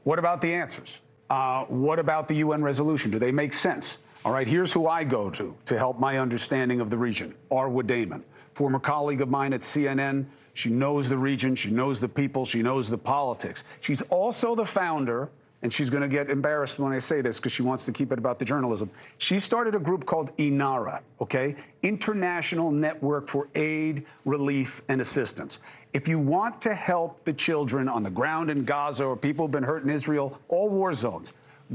What about the answers? What about the UN resolution? Do they make sense? All right, here's who I go to help my understanding of the region. Arwa Damon, former colleague of mine at CNN. She knows the region, she knows the people, she knows the politics. She's also the founder, and she's going to get embarrassed when I say this because she wants to keep it about the journalism. She started a group called INARA, okay? International Network for Aid, Relief, and Assistance. If you want to help the children on the ground in Gaza or people who've been hurt in Israel, all war zones,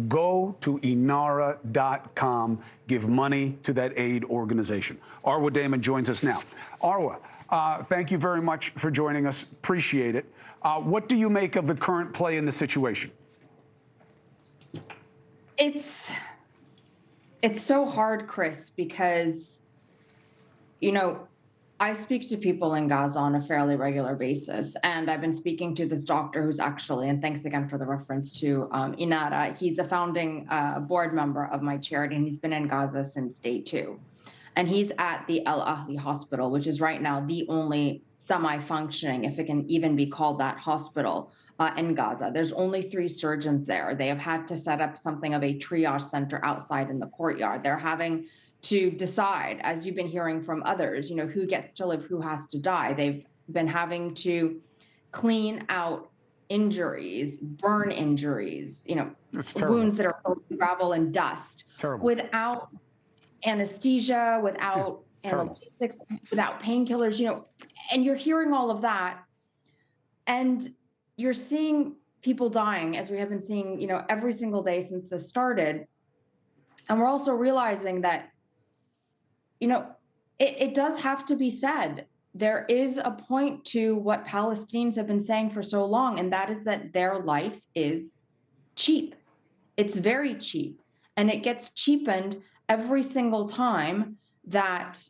go to inara.com, give money to that aid organization. Arwa Damon joins us now. Arwa, thank you very much for joining us. Appreciate it. What do you make of the current play in the situation? It's so hard, Chris, because, you know, I speak to people in Gaza on a fairly regular basis, and I've been speaking to this doctor who's actually, and thanks again for the reference to Inara, he's a founding board member of my charity, and he's been in Gaza since day 2. And he's at the El Ahli hospital, which is right now the only semi-functioning, if it can even be called that, hospital in Gaza. There's only 3 surgeons there. They have had to set up something of a triage center outside in the courtyard. They're having to decide, as you've been hearing from others, you know, who gets to live, who has to die. They've been having to clean out injuries, burn injuries, you know, wounds that are full of gravel and dust, without anesthesia, without analgesics, without painkillers, you know, and you're hearing all of that, and you're seeing people dying, as we have been seeing, you know, every single day since this started. And we're also realizing that, you know, it does have to be said. There is a point to what Palestinians have been saying for so long, and that is that their life is cheap. It's very cheap. And it gets cheapened every single time that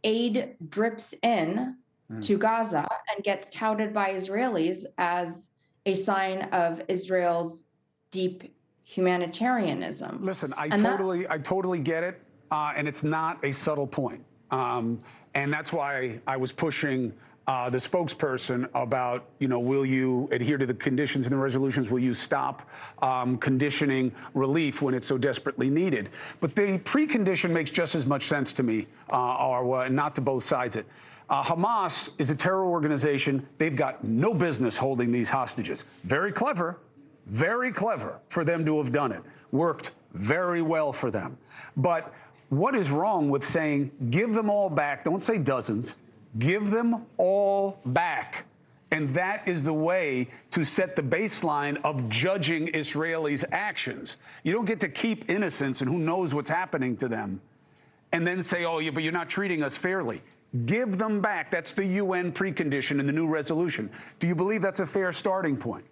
aid drips in to Gaza and gets touted by Israelis as a sign of Israel's deep humanitarianism. Listen, I totally get it. And it's not a subtle point. And that's why I was pushing the spokesperson about, you know, will you adhere to the conditions in the resolutions? Will you stop conditioning relief when it's so desperately needed? But the precondition makes just as much sense to me, Arwa, and not to both sides it. Hamas is a terror organization. They've got no business holding these hostages. Very clever for them to have done it. Worked very well for them. But what is wrong with saying, give them all back? Don't say dozens. Give them all back. And that is the way to set the baseline of judging Israelis' actions. You don't get to keep innocents and who knows what's happening to them and then say, oh, yeah, but you're not treating us fairly. Give them back. That's the UN precondition in the new resolution. Do you believe that's a fair starting point?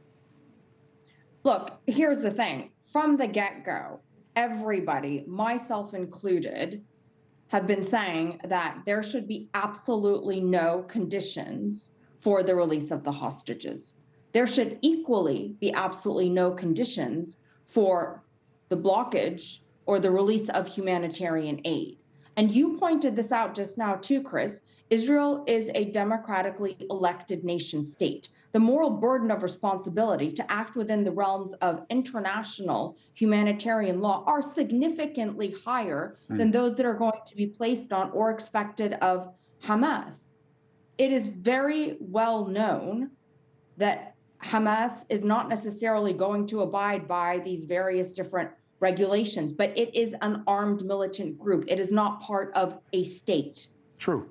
Look, here's the thing. From the get-go, everybody, myself included, have been saying that there should be absolutely no conditions for the release of the hostages. There should equally be absolutely no conditions for the blockage or the release of humanitarian aid. And you pointed this out just now too, Chris. Israel is a democratically elected nation state. The moral burden of responsibility to act within the realms of international humanitarian law are significantly higher than those that are going to be placed on or expected of Hamas. It is very well known that Hamas is not necessarily going to abide by these various different regulations, but it is an armed militant group. It is not part of a state. True.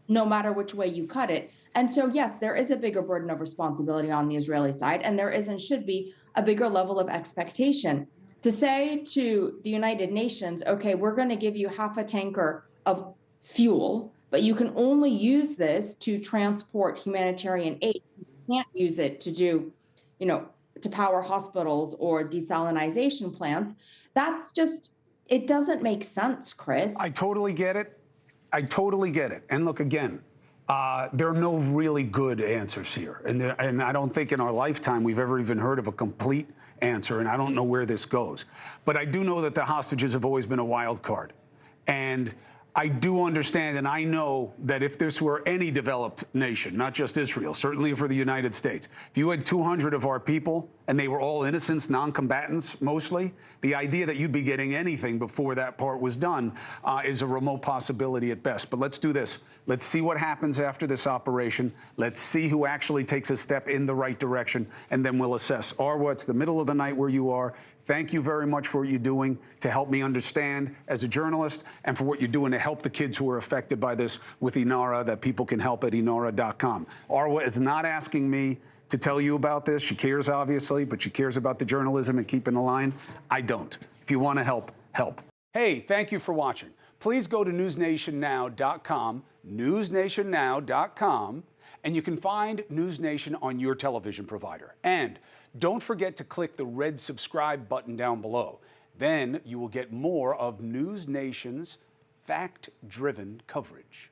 No matter which way you cut it. And so, yes, there is a bigger burden of responsibility on the Israeli side, and there is and should be a bigger level of expectation. To say to the United Nations, okay, we're going to give you half a tanker of fuel, but you can only use this to transport humanitarian aid. You can't use it to do, you know, to power hospitals or desalinization plants. That's just, it doesn't make sense, Chris. I totally get it. And look, again, there are no really good answers here. And I don't think in our lifetime we've ever even heard of a complete answer, and I don't know where this goes. But I do know that the hostages have always been a wild card. And I do understand, and I know that if this were any developed nation, not just Israel, certainly for the United States, if you had 200 of our people and they were all innocents, non-combatants mostly, the idea that you'd be getting anything before that part was done is a remote possibility at best. But let's do this. Let's see what happens after this operation. Let's see who actually takes a step in the right direction, and then we'll assess. Arwa, it's the middle of the night where you are. Thank you very much for what you're doing to help me understand as a journalist, and for what you're doing to help the kids who are affected by this with Inara, that people can help at inara.com. Arwa is not asking me to tell you about this. She cares, obviously, but she cares about the journalism and keeping the line. I don't. If you want to help, help. Hey, thank you for watching. Please go to newsnationnow.com, newsnationnow.com, and you can find NewsNation on your television provider. And don't forget to click the red subscribe button down below. Then you will get more of NewsNation's fact-driven coverage.